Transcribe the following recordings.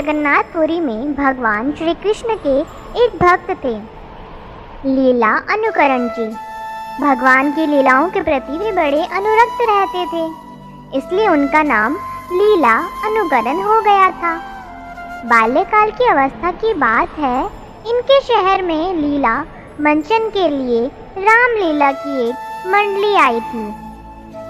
जगन्नाथपुरी में भगवान श्री कृष्ण के एक भक्त थे, लीला अनुकरण जी। भगवान की लीलाओं के प्रति वे बड़े अनुरक्त रहते थे, इसलिए उनका नाम लीला अनुकरण हो गया था। बाल्यकाल की अवस्था की बात है, इनके शहर में लीला मंचन के लिए रामलीला की एक मंडली आई थी।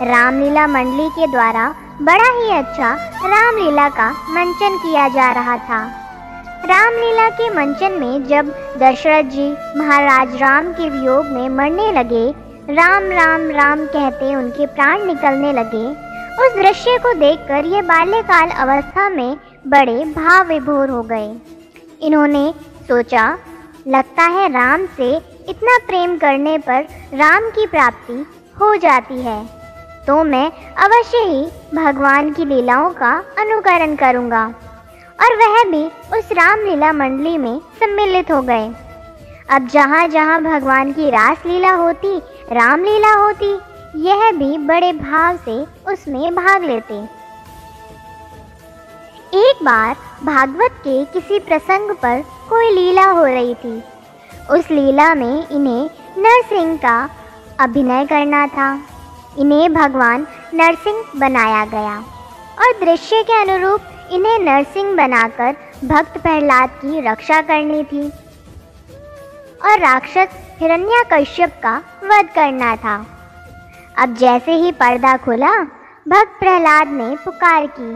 रामलीला मंडली के द्वारा बड़ा ही अच्छा रामलीला का मंचन किया जा रहा था। रामलीला के मंचन में जब दशरथ जी महाराज राम के वियोग में मरने लगे, राम राम राम कहते उनके प्राण निकलने लगे, उस दृश्य को देखकर ये बाल्यकाल अवस्था में बड़े भाव विभोर हो गए। इन्होंने सोचा, लगता है राम से इतना प्रेम करने पर राम की प्राप्ति हो जाती है, तो मैं अवश्य ही भगवान की लीलाओं का अनुकरण करूँगा। और वह भी उस रामलीला मंडली में सम्मिलित हो गए। अब जहाँ जहाँ भगवान की रासलीला होती, रामलीला होती, यह भी बड़े भाव से उसमें भाग लेते। एक बार भागवत के किसी प्रसंग पर कोई लीला हो रही थी। उस लीला में इन्हें नरसिंह का अभिनय करना था। इन्हें भगवान नरसिंह बनाया गया और दृश्य के अनुरूप इन्हें नरसिंह बनाकर भक्त प्रहलाद की रक्षा करनी थी और राक्षस हिरण्याकश्यप का वध करना था। अब जैसे ही पर्दा खुला, भक्त प्रहलाद ने पुकार की,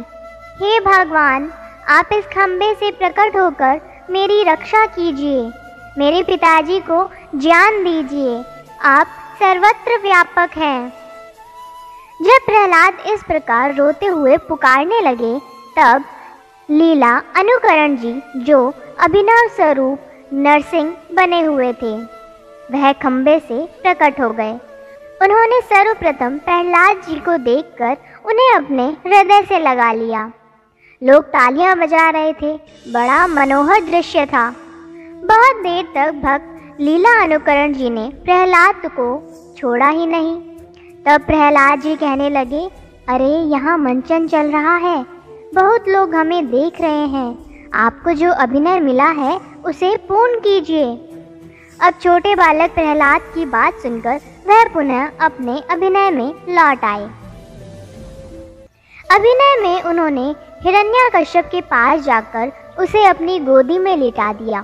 हे भगवान, आप इस खंबे से प्रकट होकर मेरी रक्षा कीजिए, मेरे पिताजी को ज्ञान दीजिए, आप सर्वत्र व्यापक हैं। जब प्रहलाद इस प्रकार रोते हुए पुकारने लगे, तब लीला अनुकरण जी, जो अभिनव स्वरूप नरसिंह बने हुए थे, वह खंबे से प्रकट हो गए। उन्होंने सर्वप्रथम प्रहलाद जी को देखकर उन्हें अपने हृदय से लगा लिया। लोग तालियां बजा रहे थे, बड़ा मनोहर दृश्य था। बहुत देर तक भक्त लीला अनुकरण जी ने प्रहलाद को छोड़ा ही नहीं। तब प्रहलाद जी कहने लगे, अरे यहाँ मंचन चल रहा है, बहुत लोग हमें देख रहे हैं, आपको जो अभिनय मिला है उसे पूर्ण कीजिए। अब छोटे बालक प्रहलाद की बात सुनकर वह पुनः अपने अभिनय में लौट आए। अभिनय में उन्होंने हिरण्याकश्यप के पास जाकर उसे अपनी गोदी में लिटा दिया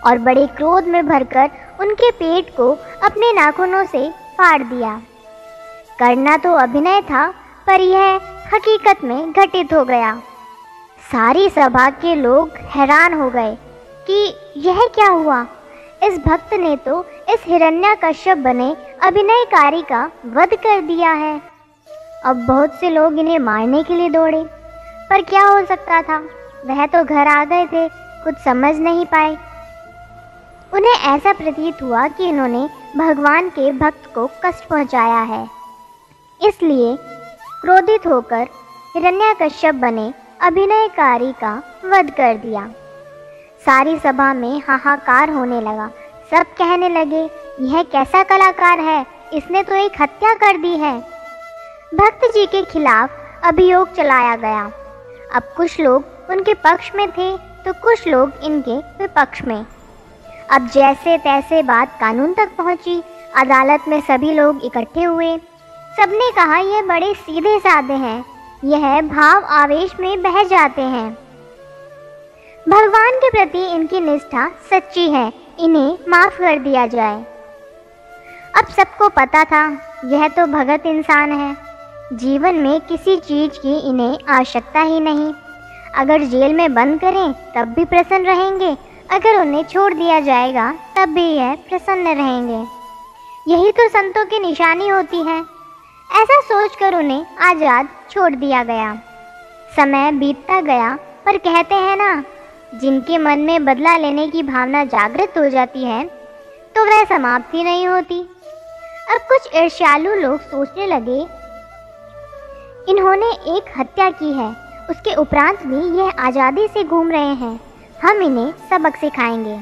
और बड़े क्रोध में भरकर उनके पेट को अपने नाखूनों से फाड़ दिया। करना तो अभिनय था, पर यह हकीकत में घटित हो गया। सारी सभा के लोग हैरान हो गए कि यह क्या हुआ। इस भक्त ने तो इस हिरण्याकश्यप बने अभिनयकारी का वध कर दिया है। अब बहुत से लोग इन्हें मारने के लिए दौड़े, पर क्या हो सकता था, वह तो घर आ गए थे, कुछ समझ नहीं पाए। उन्हें ऐसा प्रतीत हुआ कि इन्होंने भगवान के भक्त को कष्ट पहुंचाया है, इसलिए क्रोधित होकर हिरण्याकश्यप बने अभिनयकारी का वध कर दिया। सारी सभा में हाहाकार होने लगा। सब कहने लगे, यह कैसा कलाकार है, इसने तो एक हत्या कर दी है। भक्त जी के खिलाफ अभियोग चलाया गया। अब कुछ लोग उनके पक्ष में थे तो कुछ लोग इनके विपक्ष में। अब जैसे तैसे बात कानून तक पहुंची। अदालत में सभी लोग इकट्ठे हुए। सबने कहा, यह बड़े सीधे साधे हैं, यह भाव आवेश में बह जाते हैं। भगवान के प्रति इनकी निष्ठा सच्ची है, इन्हें माफ कर दिया जाए। अब सबको पता था, यह तो भगत इंसान है, जीवन में किसी चीज की इन्हें आवश्यकता ही नहीं। अगर जेल में बंद करें तब भी प्रसन्न रहेंगे, अगर उन्हें छोड़ दिया जाएगा तब भी यह प्रसन्न रहेंगे। यही तो संतों की निशानी होती है। ऐसा सोचकर उन्हें आज़ाद छोड़ दिया गया। समय बीतता गया, पर कहते हैं ना, जिनके मन में बदला लेने की भावना जागृत हो जाती है तो वह समाप्ति नहीं होती। अब कुछ ईर्ष्यालु लोग सोचने लगे, इन्होंने एक हत्या की है, उसके उपरांत भी यह आज़ादी से घूम रहे हैं, हम इन्हें सबक सिखाएंगे।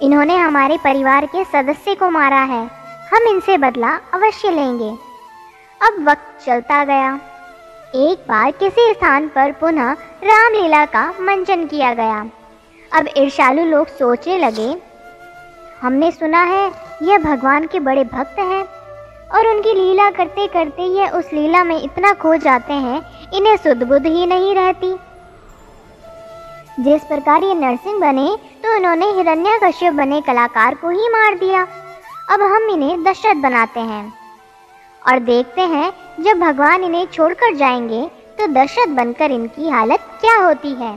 इन्होंने हमारे परिवार के सदस्य को मारा है, हम इनसे बदला अवश्य लेंगे। अब वक्त चलता गया। एक बार किसी स्थान पर पुनः रामलीला का मंचन किया गया। अब ईर्ष्यालु लोग सोचने लगे, हमने सुना है यह भगवान के बड़े भक्त हैं और उनकी लीला करते करते यह उस लीला में इतना खो जाते हैं, इन्हें सुध बुध ही नहीं रहती। जिस प्रकार ये नरसिंह बने तो उन्होंने हिरण्यकश्यप बने कलाकार को ही मार दिया। अब हम इन्हें दशरथ बनाते हैं और देखते हैं जब भगवान इन्हें छोड़कर जाएंगे तो दशरथ बनकर इनकी हालत क्या होती है।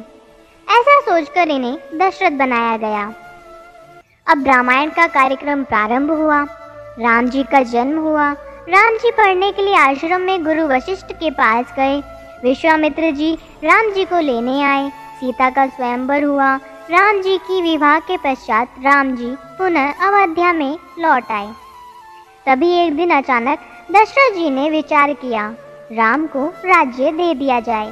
ऐसा सोचकर इन्हें दशरथ बनाया गया। अब रामायण का कार्यक्रम प्रारंभ हुआ। राम जी का जन्म हुआ। राम जी पढ़ने के लिए आश्रम में गुरु वशिष्ठ के पास गए। विश्वामित्र जी राम जी को लेने आए। सीता का स्वयंवर हुआ। राम जी की विवाह के पश्चात राम जी पुनः अयोध्या में लौट आए। तभी एक दिन अचानक दशरथ जी ने विचार किया, राम को राज्य दे दिया जाए।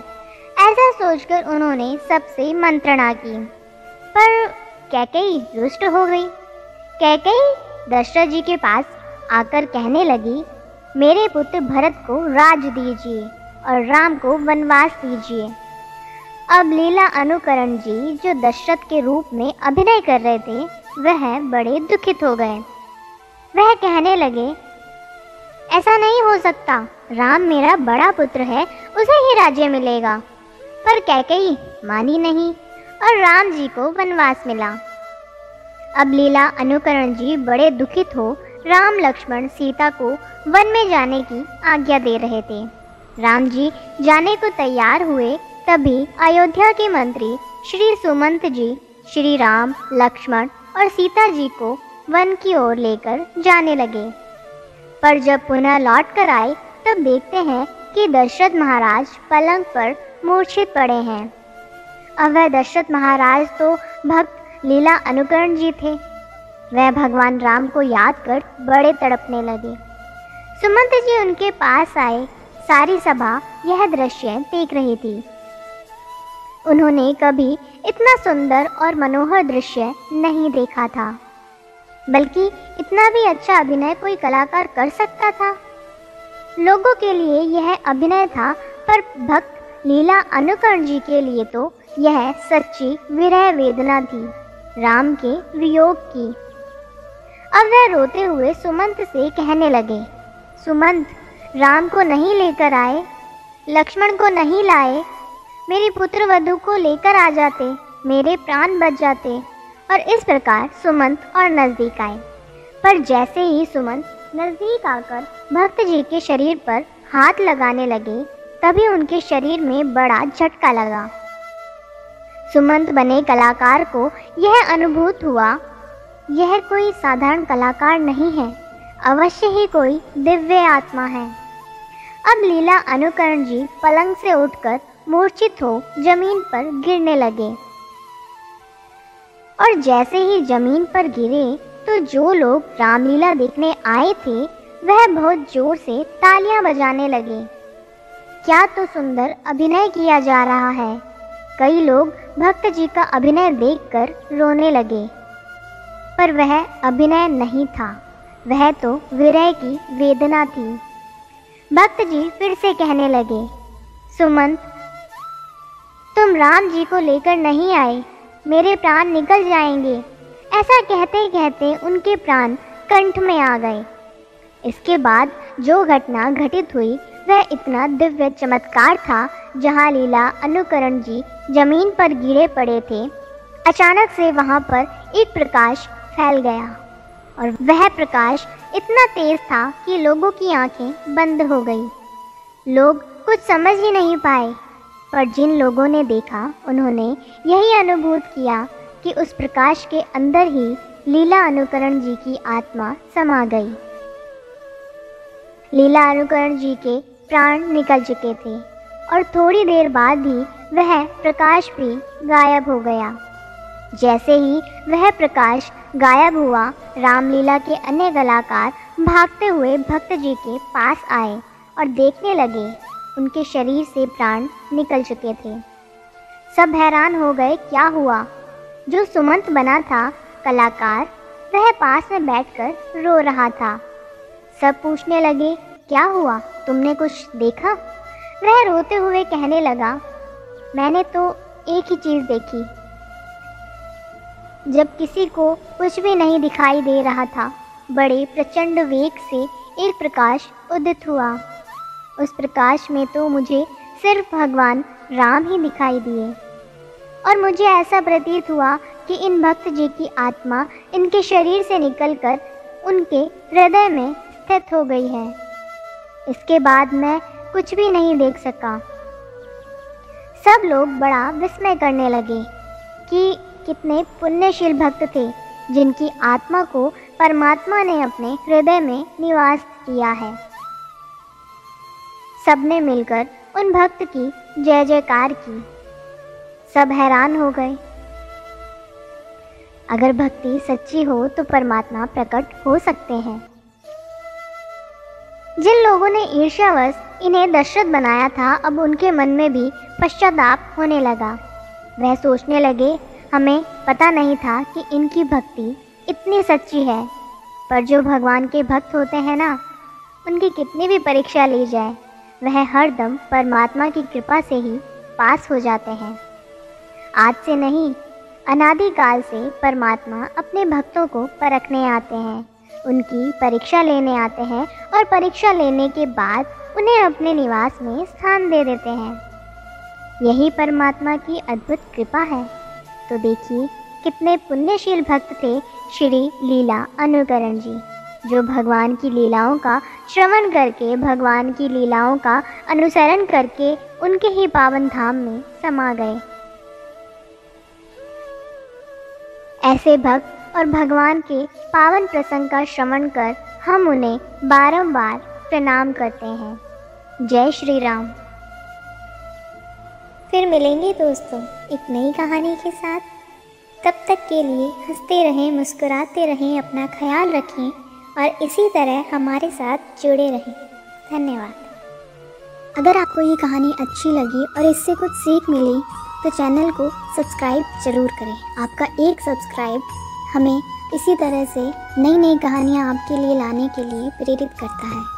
ऐसा सोचकर उन्होंने सबसे मंत्रणा की, पर कैकेयी रुष्ट हो गई। कैकेयी दशरथ जी के पास आकर कहने लगी, मेरे पुत्र भरत को राज दीजिए और राम को वनवास दीजिए। अब लीला अनुकरण जी जो दशरथ के रूप में अभिनय कर रहे थे वह बड़े दुखित हो गए। वह कहने लगे, ऐसा नहीं हो सकता, राम मेरा बड़ा पुत्र है, उसे ही राज्य मिलेगा। पर कैकेयी मानी नहीं और राम जी को वनवास मिला। अब लीला अनुकरण जी बड़े दुखित हो राम लक्ष्मण सीता को वन में जाने की आज्ञा दे रहे थे। राम जी जाने को तैयार हुए, तभी अयोध्या के मंत्री श्री सुमंत जी श्री राम लक्ष्मण और सीता जी को वन की ओर लेकर जाने लगे। पर जब पुनः लौट कर आए तब देखते हैं कि दशरथ महाराज पलंग पर मूर्छित पड़े हैं। अब वह दशरथ महाराज तो भक्त लीला अनुकरण जी थे। वह भगवान राम को याद कर बड़े तड़पने लगे। सुमंत जी उनके पास आए। सारी सभा यह दृश्य देख रही थी। उन्होंने कभी इतना सुंदर और मनोहर दृश्य नहीं देखा था, बल्कि इतना भी अच्छा अभिनय कोई कलाकार कर सकता था। लोगों के लिए यह अभिनय था, पर भक्त लीला अनुकरण जी के लिए तो यह सच्ची विरह वेदना थी, राम के वियोग की। अब वह रोते हुए सुमंत से कहने लगे, सुमंत, राम को नहीं लेकर आए, लक्ष्मण को नहीं लाए, मेरी पुत्र वधू को लेकर आ जाते, मेरे प्राण बच जाते। और इस प्रकार सुमंत और नज़दीक आए। पर जैसे ही सुमंत नज़दीक आकर भक्त जी के शरीर पर हाथ लगाने लगे, तभी उनके शरीर में बड़ा झटका लगा। सुमंत बने कलाकार को यह अनुभूत हुआ, यह कोई साधारण कलाकार नहीं है, अवश्य ही कोई दिव्य आत्मा है। अब लीला अनुकरण जी पलंग से उठकर मूर्छित हो जमीन पर गिरने लगे और जैसे ही जमीन पर गिरे तो जो लोग रामलीला देखने आए थे वह बहुत जोर से तालियां बजाने लगे। क्या तो सुंदर अभिनय किया जा रहा है। कई लोग भक्त जी का अभिनय देखकर रोने लगे, पर वह अभिनय नहीं था, वह तो विरह की वेदना थी। भक्त जी फिर से कहने लगे, सुमंत, तुम राम जी को लेकर नहीं आए, मेरे प्राण निकल जाएंगे। ऐसा कहते कहते उनके प्राण कंठ में आ गए। इसके बाद जो घटना घटित हुई वह इतना दिव्य चमत्कार था। जहाँ लीला अनुकरण जी जमीन पर गिरे पड़े थे, अचानक से वहाँ पर एक प्रकाश फैल गया और वह प्रकाश इतना तेज था कि लोगों की आंखें बंद हो गई। लोग कुछ समझ ही नहीं पाए, पर जिन लोगों ने देखा उन्होंने यही अनुभूत किया कि उस प्रकाश के अंदर ही लीला अनुकरण जी की आत्मा समा गई। लीला अनुकरण जी के प्राण निकल चुके थे और थोड़ी देर बाद ही वह प्रकाश भी गायब हो गया। जैसे ही वह प्रकाश गायब हुआ, रामलीला के अन्य कलाकार भागते हुए भक्त जी के पास आए और देखने लगे, उनके शरीर से प्राण निकल चुके थे। सब हैरान हो गए, क्या हुआ? जो सुमंत बना था कलाकार, वह पास में बैठकर रो रहा था। सब पूछने लगे, क्या हुआ, तुमने कुछ देखा? वह रोते हुए कहने लगा, मैंने तो एक ही चीज़ देखी। जब किसी को कुछ भी नहीं दिखाई दे रहा था, बड़े प्रचंड वेग से एक प्रकाश उदित हुआ। उस प्रकाश में तो मुझे सिर्फ भगवान राम ही दिखाई दिए और मुझे ऐसा प्रतीत हुआ कि इन भक्त जी की आत्मा इनके शरीर से निकलकर उनके हृदय में स्थित हो गई है। इसके बाद मैं कुछ भी नहीं देख सका। सब लोग बड़ा विस्मय करने लगे कि कितने पुण्यशील भक्त थे जिनकी आत्मा को परमात्मा ने अपने हृदय में निवास किया है। सबने मिलकर उन भक्त की जय जयकार की। सब हैरान हो गए। अगर भक्ति सच्ची हो तो परमात्मा प्रकट हो सकते हैं। जिन लोगों ने ईर्ष्यावश इन्हें दशरथ बनाया था, अब उनके मन में भी पश्चाताप होने लगा। वह सोचने लगे, हमें पता नहीं था कि इनकी भक्ति इतनी सच्ची है। पर जो भगवान के भक्त होते हैं ना, उनकी कितनी भी परीक्षा ली जाए, वह हरदम परमात्मा की कृपा से ही पास हो जाते हैं। आज से नहीं, अनादिकाल से परमात्मा अपने भक्तों को परखने आते हैं, उनकी परीक्षा लेने आते हैं और परीक्षा लेने के बाद उन्हें अपने निवास में स्थान दे देते हैं। यही परमात्मा की अद्भुत कृपा है। तो देखिए कितने पुण्यशील भक्त थे श्री लीला अनुकरण जी, जो भगवान की लीलाओं का श्रवण करके, भगवान की लीलाओं का अनुसरण करके उनके ही पावन धाम में समा गए। ऐसे भक्त और भगवान के पावन प्रसंग का श्रवण कर हम उन्हें बारंबार प्रणाम करते हैं। जय श्री राम। फिर मिलेंगे दोस्तों एक नई कहानी के साथ। तब तक के लिए हंसते रहें, मुस्कुराते रहें, अपना ख्याल रखें और इसी तरह हमारे साथ जुड़े रहें। धन्यवाद। अगर आपको ये कहानी अच्छी लगी और इससे कुछ सीख मिली तो चैनल को सब्सक्राइब ज़रूर करें। आपका एक सब्सक्राइब हमें इसी तरह से नई नई कहानियाँ आपके लिए लाने के लिए प्रेरित करता है।